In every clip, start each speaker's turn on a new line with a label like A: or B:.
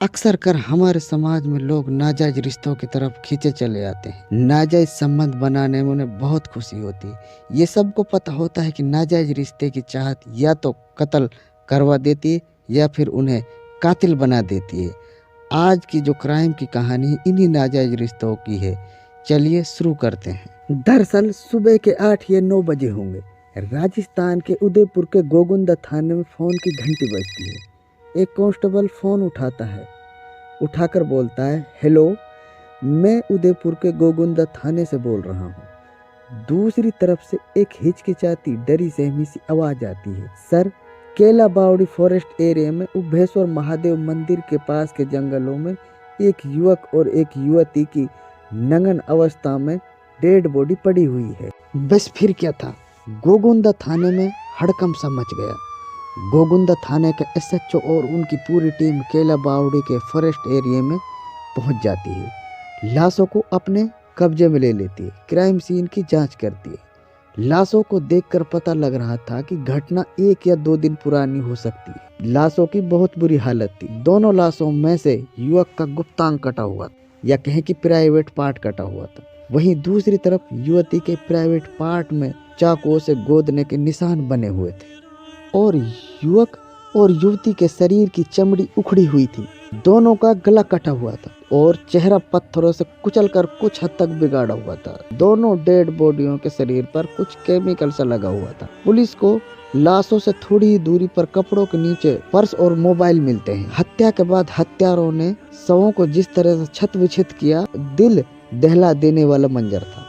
A: अक्सर कर हमारे समाज में लोग नाजायज रिश्तों की तरफ खींचे चले आते हैं। नाजायज संबंध बनाने में उन्हें बहुत खुशी होती है। ये सबको पता होता है कि नाजायज रिश्ते की चाहत या तो कत्ल करवा देती है या फिर उन्हें कातिल बना देती है। आज की जो क्राइम की कहानी है इन्हीं नाजायज रिश्तों की है। चलिए शुरू करते हैं। दरअसल सुबह के 8 या 9 बजे होंगे। राजस्थान के उदयपुर के गोगुंदा थाने में फोन की घंटी बजती है। एक कांस्टेबल फोन उठाता है, उठाकर बोलता है, हेलो, मैं उदयपुर के गोगुंदा थाने से बोल रहा हूँ। दूसरी तरफ से एक हिचकिचाती डरी सहमी सी आवाज आती है, सर, केला बावड़ी फॉरेस्ट एरिया में उभेश्वर महादेव मंदिर के पास के जंगलों में एक युवक और एक युवती की नंगन अवस्था में डेड बॉडी पड़ी हुई है। बस फिर क्या था, गोगुंदा थाने में हड़कंप सा मच गया। गोगुंदा थाने के एसएचओ और उनकी पूरी टीम केला बावड़ी के फॉरेस्ट एरिया में पहुंच जाती है। लाशों को अपने कब्जे में ले लेती है, क्राइम सीन की जांच करती है। लाशों को देखकर पता लग रहा था कि घटना 1 या 2 दिन पुरानी हो सकती है। लाशों की बहुत बुरी हालत थी। दोनों लाशों में से युवक का गुप्तांग कटा हुआ था, या कहें कि प्राइवेट पार्ट कटा हुआ था। वहीं दूसरी तरफ युवती के प्राइवेट पार्ट में चाकुओं से गोदने के निशान बने हुए थे और युवक और युवती के शरीर की चमड़ी उखड़ी हुई थी। दोनों का गला कटा हुआ था और चेहरा पत्थरों से कुचलकर कुछ हद तक बिगाड़ा हुआ था। दोनों डेड बॉडियों के शरीर पर कुछ केमिकल सा लगा हुआ था। पुलिस को लाशों से थोड़ी ही दूरी पर कपड़ों के नीचे पर्स और मोबाइल मिलते हैं। हत्या के बाद हत्यारों ने शवों को जिस तरह से छत विछित किया, दिल दहला देने वाला मंजर था।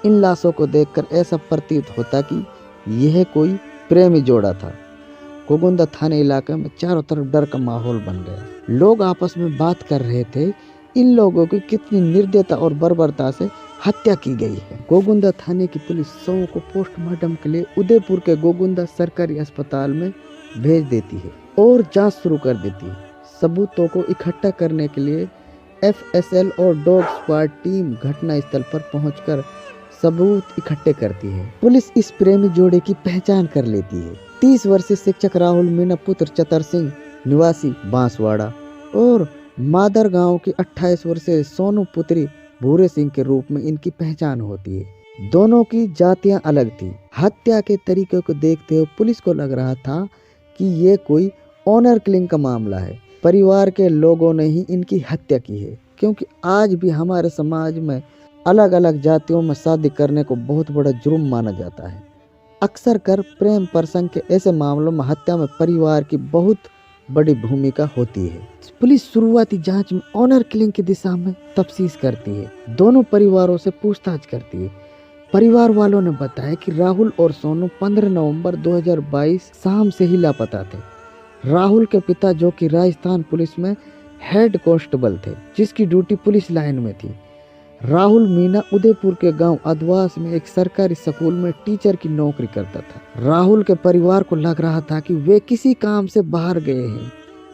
A: इन लाशों को देखकर ऐसा प्रतीत होता कि यह कोई प्रेमी जोड़ा था। गोगुंदा थाने इलाके में चारों तरफ डर का माहौल बन गया। लोग आपस में बात कर रहे थे, इन लोगों की कितनी निर्दयता और बर्बरता से हत्या की गई है। गोगुंदा थाने की पुलिस शवों को पोस्टमार्टम के लिए उदयपुर के गोगुंदा सरकारी अस्पताल में भेज देती है और जांच शुरू कर देती है। सबूतों को इकट्ठा करने के लिए FSL और डॉग स्क्वाड टीम घटनास्थल पर पहुंचकर सबूत इकट्ठे करती है। पुलिस इस प्रेमी जोड़े की पहचान कर लेती है। 30 वर्षीय शिक्षक राहुल मीणा पुत्र चतर सिंह निवासी बांसवाड़ा और मादर गांव की 28 वर्षीय सोनू पुत्री भूरे सिंह के रूप में इनकी पहचान होती है। दोनों की जातियां अलग थी। हत्या के तरीके को देखते हुए पुलिस को लग रहा था कि ये कोई ऑनर किलिंग का मामला है। परिवार के लोगों ने ही इनकी हत्या की है, क्योंकि आज भी हमारे समाज में अलग अलग जातियों में शादी करने को बहुत बड़ा जुर्म माना जाता है। अक्सर कर प्रेम प्रसंग के ऐसे मामलों में हत्या में परिवार की बहुत बड़ी भूमिका होती है। पुलिस शुरुआती जांच में ऑनर किलिंग की दिशा में तफ्तीश करती है। दोनों परिवारों से पूछताछ करती है। परिवार वालों ने बताया कि राहुल और सोनू 15 नवंबर 2022 शाम से ही लापता थे। राहुल के पिता, जो कि राजस्थान पुलिस में हेड कांस्टेबल थे, जिसकी ड्यूटी पुलिस लाइन में थी। राहुल मीणा उदयपुर के गांव अधवास में एक सरकारी स्कूल में टीचर की नौकरी करता था। राहुल के परिवार को लग रहा था कि वे किसी काम से बाहर गए हैं,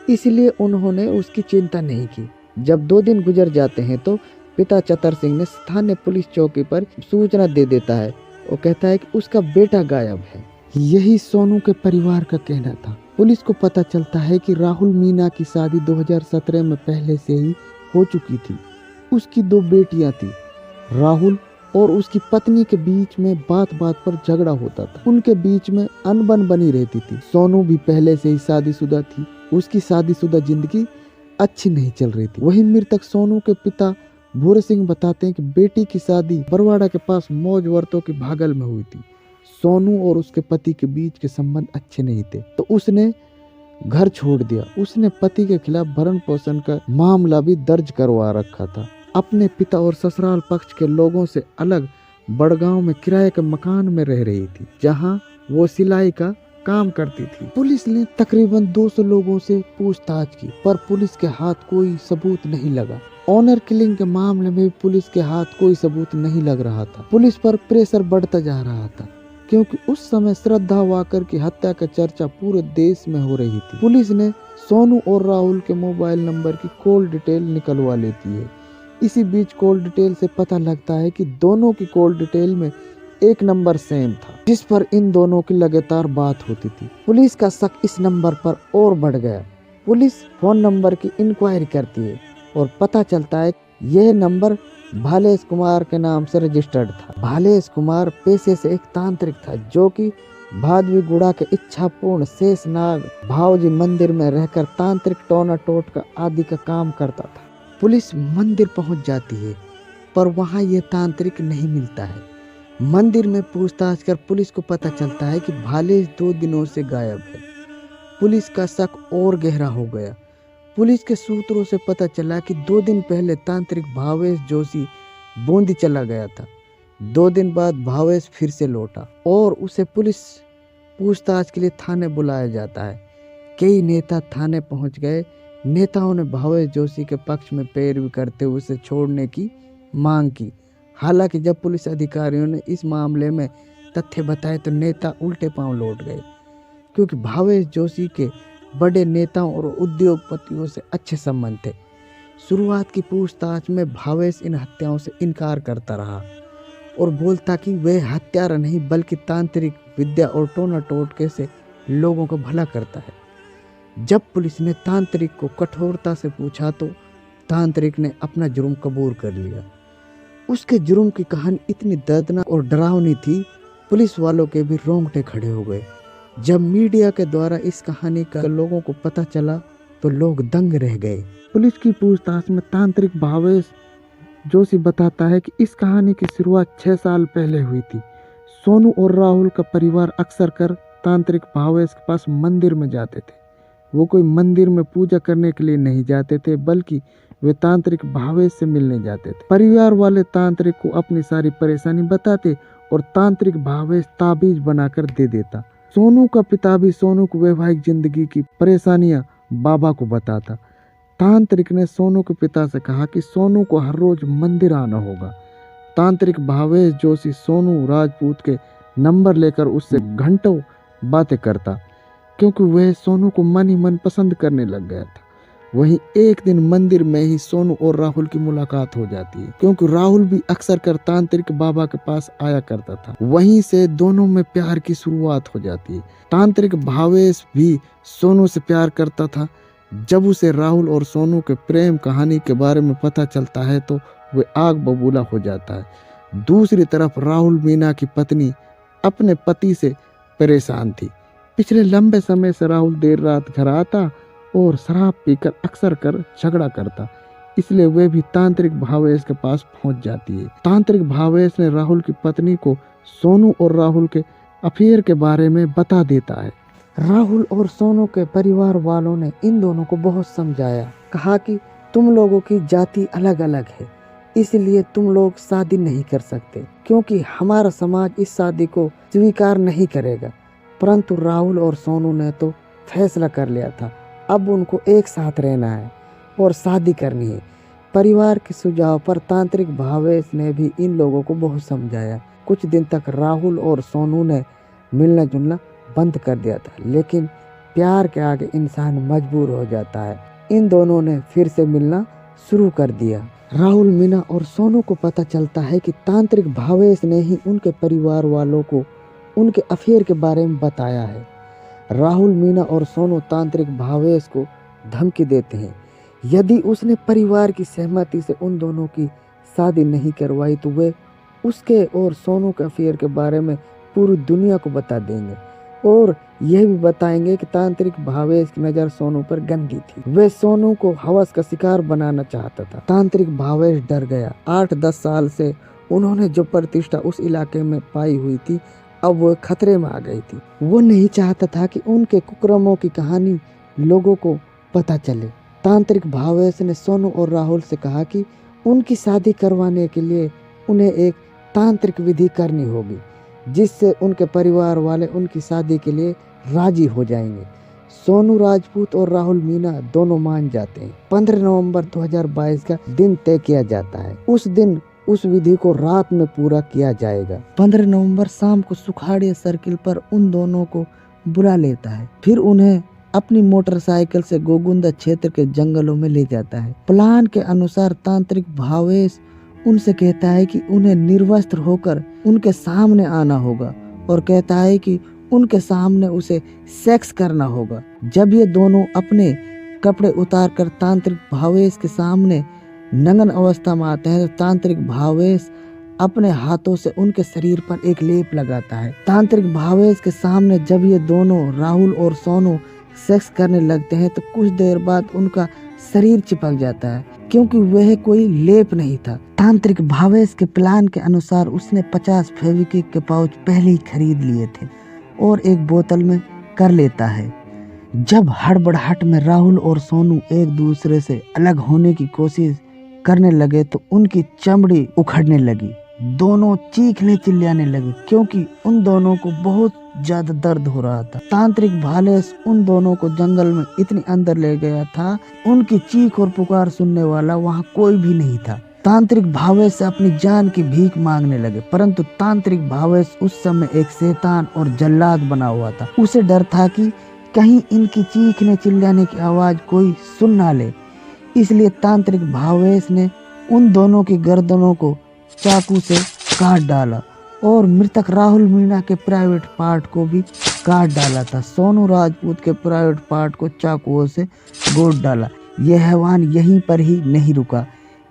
A: इसलिए उन्होंने उसकी चिंता नहीं की। जब 2 दिन गुजर जाते हैं तो पिता चतर सिंह ने स्थानीय पुलिस चौकी पर सूचना दे देता है। वो कहता है कि उसका बेटा गायब है। यही सोनू के परिवार का कहना था। पुलिस को पता चलता है कि राहुल मीणा की शादी 2017 में पहले से ही हो चुकी थी। उसकी 2 बेटियां थी। राहुल और उसकी पत्नी के बीच में बात बात पर झगड़ा होता था। उनके बीच में अनबन बनी रहती थी। सोनू भी पहले से ही शादीशुदा थी। उसकी शादीशुदा जिंदगी अच्छी नहीं चल रही थी। वहीं मृतक सोनू के पिता भूरे सिंह बताते हैं कि बेटी की शादी बरवाड़ा के पास मौज वर्तों की भागल में हुई थी। सोनू और उसके पति के बीच के संबंध अच्छे नहीं थे, तो उसने घर छोड़ दिया। उसने पति के खिलाफ भरण पोषण का मामला भी दर्ज करवा रखा था। अपने पिता और ससुराल पक्ष के लोगों से अलग बड़गांव में किराए के मकान में रह रही थी, जहां वो सिलाई का काम करती थी। पुलिस ने तकरीबन 200 लोगों से पूछताछ की, पर पुलिस के हाथ कोई सबूत नहीं लगा। ऑनर किलिंग के मामले में पुलिस के हाथ कोई सबूत नहीं लग रहा था। पुलिस पर प्रेशर बढ़ता जा रहा था, क्योंकि उस समय श्रद्धा वाकर की हत्या का चर्चा पूरे देश में हो रही थी। पुलिस ने सोनू और राहुल के मोबाइल नंबर की कॉल डिटेल निकलवा लेती है। इसी बीच कॉल डिटेल से पता लगता है कि दोनों की कॉल डिटेल में एक नंबर सेम था, जिस पर इन दोनों की लगातार बात होती थी। पुलिस का शक इस नंबर पर और बढ़ गया। पुलिस फोन नंबर की इंक्वायरी करती है और पता चलता है यह नंबर भालेश कुमार के नाम से रजिस्टर्ड था। भालेश कुमार पेशे से एक तांत्रिक था जो कि भादवीगुड़ा के इच्छापूर्ण शेषनाग भावजी मंदिर में रहकर तांत्रिक टोना टोटका आदि का काम करता था। पुलिस मंदिर पहुंच जाती है पर वहां यह तांत्रिक नहीं मिलता है। मंदिर में पूछताछ कर पुलिस को पता चलता है कि भालेश 2 दिनों से गायब है। पुलिस का शक और गहरा हो गया। पुलिस के सूत्रों से पता चला कि 2 दिन पहले तांत्रिक भावेश जोशी बूंदी चला गया था। 2 दिन बाद भावेश फिर से लौटा और उसे पुलिस पूछताछ के लिए थाने बुलाया जाता है। कई नेता थाने पहुंच गए। नेताओं ने भावेश जोशी के पक्ष में पैरवी करते हुए उसे छोड़ने की मांग की। हालांकि जब पुलिस अधिकारियों ने इस मामले में तथ्य बताए तो नेता उल्टे पांव लौट गए, क्योंकि भावेश जोशी के बड़े नेताओं और उद्योगपतियों से अच्छे संबंध थे। शुरुआत की पूछताछ में भावेश इन हत्याओं से इनकार करता रहा और बोलता कि वह हत्यारा नहीं बल्कि तांत्रिक विद्या और टोना टोटके से लोगों का भला करता है। जब पुलिस ने तांत्रिक को कठोरता से पूछा तो तांत्रिक ने अपना जुर्म कबूल कर लिया। उसके जुर्म की कहानी इतनी दर्दनाक और डरावनी थी, पुलिस वालों के भी रोंगटे खड़े हो गए। जब मीडिया के द्वारा इस कहानी का लोगों को पता चला तो लोग दंग रह गए। पुलिस की पूछताछ में तांत्रिक भावेश जोशी बताता है कि इस कहानी की शुरुआत 6 साल पहले हुई थी। सोनू और राहुल का परिवार अक्सर कर तांत्रिक भावेश के पास मंदिर में जाते थे। वो कोई मंदिर में पूजा करने के लिए नहीं जाते थे, बल्कि वे तांत्रिक भावेश से मिलने जाते थे। परिवार वाले तांत्रिक को अपनी सारी परेशानी बताते और तांत्रिक भावेश ताबीज बनाकर दे देता। सोनू का पिता भी सोनू को वैवाहिक जिंदगी की परेशानियां बाबा को बताता। तांत्रिक ने सोनू के पिता से कहा कि सोनू को हर रोज मंदिर आना होगा। तांत्रिक भावेश जोशी सोनू राजपूत के नंबर लेकर उससे घंटों बातें करता, क्योंकि वह सोनू को मन ही मन पसंद करने लग गया था। वहीं एक दिन मंदिर में ही सोनू और राहुल की मुलाकात हो जाती है, क्योंकि राहुल भी अक्सर कर तांत्रिक बाबा के पास आया करता था। वहीं से दोनों में प्यार की शुरुआत हो जाती है। तांत्रिक भावेश भी सोनू से प्यार करता था। जब उसे राहुल और सोनू के प्रेम कहानी के बारे में पता चलता है तो वह आग बबूला हो जाता है। दूसरी तरफ राहुल मीना की पत्नी अपने पति से परेशान थी। पिछले लंबे समय से राहुल देर रात घर आता और शराब पीकर अक्सर कर झगड़ा करता, इसलिए वे भी तांत्रिक भावेश के पास पहुंच जाती है। तांत्रिक भावेश ने राहुल की पत्नी को सोनू और राहुल के अफेयर के बारे में बता देता है। राहुल और सोनू के परिवार वालों ने इन दोनों को बहुत समझाया, कहा कि तुम लोगों की जाति अलग अलग है, इसलिए तुम लोग शादी नहीं कर सकते, क्योंकि हमारा समाज इस शादी को स्वीकार नहीं करेगा। परंतु राहुल और सोनू ने तो फैसला कर लिया था, अब उनको एक साथ रहना है और शादी करनी है। परिवार के सुझाव पर तांत्रिक भावेश ने भी इन लोगों को बहुत समझाया। कुछ दिन तक राहुल और सोनू ने मिलना जुलना बंद कर दिया था, लेकिन प्यार के आगे इंसान मजबूर हो जाता है। इन दोनों ने फिर से मिलना शुरू कर दिया। राहुल मीना और सोनू को पता चलता है कि तांत्रिक भावेश ने ही उनके परिवार वालों को उनके अफेयर के बारे में बताया है। राहुल मीना और सोनू तांत्रिक भावेश को धमकी देते हैं, यदि उसने परिवार की सहमति से उन दोनों की शादी नहीं करवाई तो वे उसके और सोनू के अफेयर के बारे में पूरी दुनिया को बता देंगे और यह भी बताएंगे कि तांत्रिक भावेश की नज़र सोनू पर गंदी थी। वे सोनू को हवस का शिकार बनाना चाहता था। तांत्रिक भावेश डर गया। 8-10 साल से उन्होंने जो प्रतिष्ठा उस इलाके में पाई हुई थी, अब वो खतरे में आ गई थी। वो नहीं चाहता था कि उनके कुकर्मों की कहानी लोगों को पता चले। तांत्रिक भावेश ने सोनू और राहुल से कहा कि उनकी शादी करवाने के लिए उन्हें एक तांत्रिक विधि करनी होगी, जिससे उनके परिवार वाले उनकी शादी के लिए राजी हो जाएंगे। सोनू राजपूत और राहुल मीना दोनों मान जाते हैं। 15 नवंबर 2022 का दिन तय किया जाता है। उस दिन उस विधि को रात में पूरा किया जाएगा। 15 नवंबर शाम को सुखाड़िया सर्किल पर उन दोनों को बुला लेता है, फिर उन्हें अपनी मोटरसाइकिल से गोगुंदा क्षेत्र के जंगलों में ले जाता है। प्लान के अनुसार तांत्रिक भावेश उनसे कहता है कि उन्हें निर्वस्त्र होकर उनके सामने आना होगा और कहता है कि उनके सामने उसे सेक्स करना होगा। जब ये दोनों अपने कपड़े उतारकर तांत्रिक भावेश के सामने नंगन अवस्था में आते हैं तो तांत्रिक भावेश अपने हाथों से उनके शरीर पर एक लेप लगाता है। तांत्रिक भावेश के सामने जब ये दोनों राहुल और सोनू सेक्स करने लगते हैं तो कुछ देर बाद उनका शरीर चिपक जाता है, क्योंकि वह कोई लेप नहीं था। तांत्रिक भावेश के प्लान के अनुसार उसने 50 फेविक्विक के पाउच पहले ही खरीद लिए थे और एक बोतल में कर लेता है। जब हड़बड़ाहट में राहुल और सोनू एक दूसरे से अलग होने की कोशिश करने लगे तो उनकी चमड़ी उखड़ने लगी। दोनों चीखने चिल्लाने लगे क्योंकि उन दोनों को बहुत ज्यादा दर्द हो रहा था। तांत्रिक भावेश उन दोनों को जंगल में इतनी अंदर ले गया था, उनकी चीख और पुकार सुनने वाला वहां कोई भी नहीं था। तांत्रिक भावेश से अपनी जान की भीख मांगने लगे, परंतु तांत्रिक भावेश उस समय एक शैतान और जल्लाद बना हुआ था। उसे डर था कि कहीं इनकी चीखने चिल्लाने की आवाज कोई सुन ना ले, इसलिए तांत्रिक भावेश ने उन दोनों की गर्दनों को चाकू से काट डाला और मृतक राहुल मीणा के प्राइवेट पार्ट को भी काट डाला था। सोनू राजपूत के प्राइवेट पार्ट को चाकुओं से गोद डाला। यह हैवान यहीं पर ही नहीं रुका,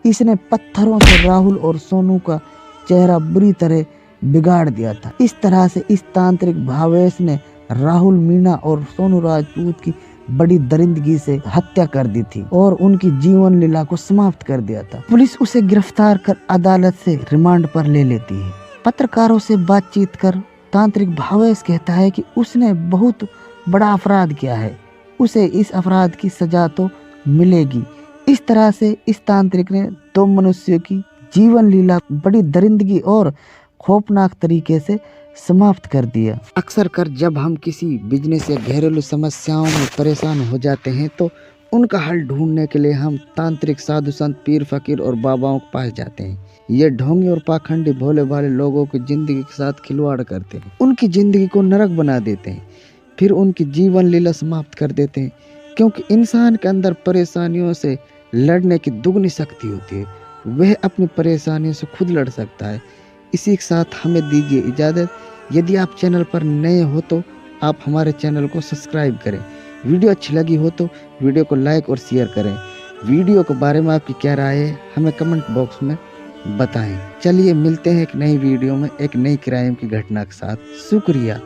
A: इसने पत्थरों से राहुल और सोनू का चेहरा बुरी तरह बिगाड़ दिया था। इस तरह से इस तांत्रिक भावेश ने राहुल मीणा और सोनू राजपूत की बड़ी दरिंदगी से हत्या कर दी थी और उनकी जीवन लीला को समाप्त कर दिया था। पुलिस उसे गिरफ्तार कर अदालत से रिमांड पर ले लेती है। पत्रकारों से बातचीत कर तांत्रिक भावेश कहता है कि उसने बहुत बड़ा अपराध किया है, उसे इस अपराध की सजा तो मिलेगी। इस तरह से इस तांत्रिक ने 2 मनुष्यों की जीवन लीला बड़ी दरिंदगी और खौफनाक तरीके से समाप्त कर दिया। अक्सर कर जब हम किसी बिजनेस या घरेलू समस्याओं में परेशान हो जाते हैं तो उनका हल ढूंढने के लिए हम तांत्रिक, साधु संत, पीर फकीर और बाबाओं के पास जाते हैं। ये ढोंगी और पाखंडी भोले भाले लोगों की जिंदगी के साथ खिलवाड़ करते हैं, उनकी जिंदगी को नरक बना देते हैं, फिर उनकी जीवन लीला समाप्त कर देते हैं, क्योंकि इंसान के अंदर परेशानियों से लड़ने की दुगनी शक्ति होती है। वह अपनी परेशानियों से खुद लड़ सकता है। इसी के साथ हमें दीजिए इजाज़त। यदि आप चैनल पर नए हो तो आप हमारे चैनल को सब्सक्राइब करें। वीडियो अच्छी लगी हो तो वीडियो को लाइक और शेयर करें। वीडियो के बारे में आपकी क्या राय है हमें कमेंट बॉक्स में बताएं। चलिए मिलते हैं एक नई वीडियो में एक नई क्राइम की घटना के साथ। शुक्रिया।